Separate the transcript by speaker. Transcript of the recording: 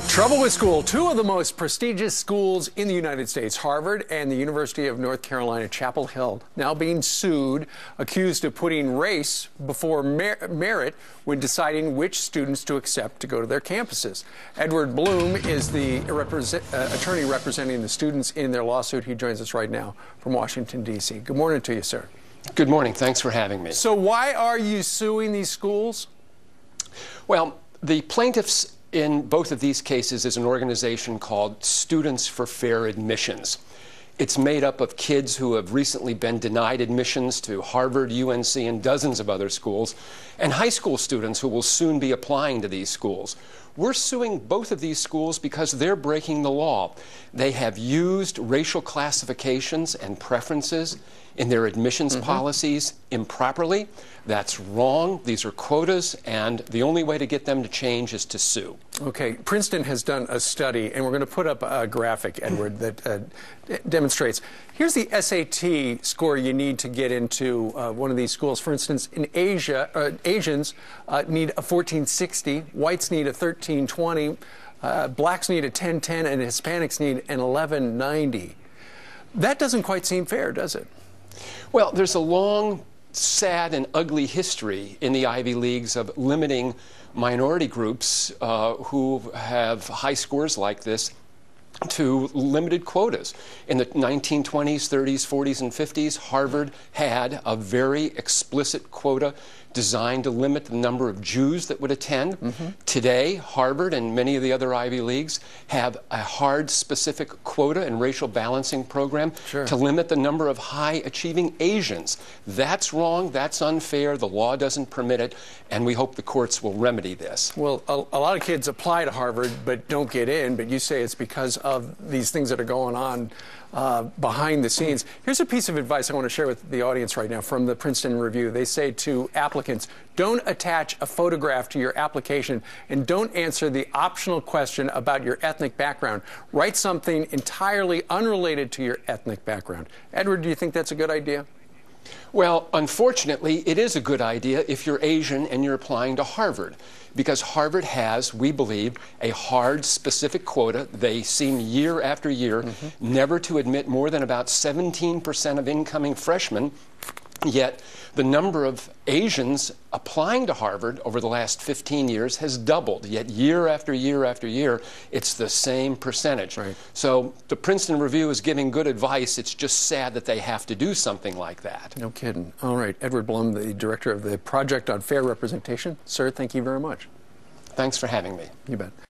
Speaker 1: Trouble with school. Two of the most prestigious schools in the United States, Harvard and the University of North Carolina, Chapel Hill, now being sued, accused of putting race before merit when deciding which students to accept to go to their campuses. Edward Bloom is the attorney representing the students in their lawsuit. He joins us right now from Washington, D.C. Good morning to you, sir.
Speaker 2: Good morning. Thanks for having me.
Speaker 1: So why are you suing these schools?
Speaker 2: Well, the plaintiffs in both of these cases is an organization called Students for Fair Admissions. It's made up of kids who have recently been denied admissions to Harvard, UNC, and dozens of other schools, and high school students who will soon be applying to these schools. We're suing both of these schools because they're breaking the law. They have used racial classifications and preferences in their admissions policies improperly. That's wrong. These are quotas, and the only way to get them to change is to sue.
Speaker 1: Okay, Princeton has done a study, and we're going to put up a graphic, Edward, that demonstrates. Here's the SAT score you need to get into one of these schools. For instance, in Asia, Asians need a 1460, whites need a 1320, blacks need a 1010, and Hispanics need an 1190. That doesn't quite seem fair, does it?
Speaker 2: Well, there's a long, sad, and ugly history in the Ivy Leagues of limiting minority groups who have high scores like this to limited quotas. In the 1920s, 30s, 40s, and 50s, Harvard had a very explicit quota designed to limit the number of Jews that would attend. Today, Harvard and many of the other Ivy Leagues have a hard, specific quota and racial balancing program to limit the number of high-achieving Asians. That's wrong, that's unfair, the law doesn't permit it, and we hope the courts will remedy this.
Speaker 1: Well, a lot of kids apply to Harvard but don't get in, but you say it's because of these things that are going on behind the scenes. Here's a piece of advice I want to share with the audience right now from the Princeton Review. They say to applicants, don't attach a photograph to your application and don't answer the optional question about your ethnic background. Write something entirely unrelated to your ethnic background. Edward, do you think that's a good idea?
Speaker 2: Well, unfortunately, it is a good idea if you're Asian and you're applying to Harvard, because Harvard has, we believe, a hard, specific quota. They seem year after year never to admit more than about 17% of incoming freshmen. Yet the number of Asians applying to Harvard over the last 15 years has doubled. Yet year after year after year, it's the same percentage.
Speaker 1: Right.
Speaker 2: So the Princeton Review is giving good advice. It's just sad that they have to do something like that.
Speaker 1: No kidding. All right. Edward Blum, the director of the Project on Fair Representation. Sir, thank you very much.
Speaker 2: Thanks for having me.
Speaker 1: You bet.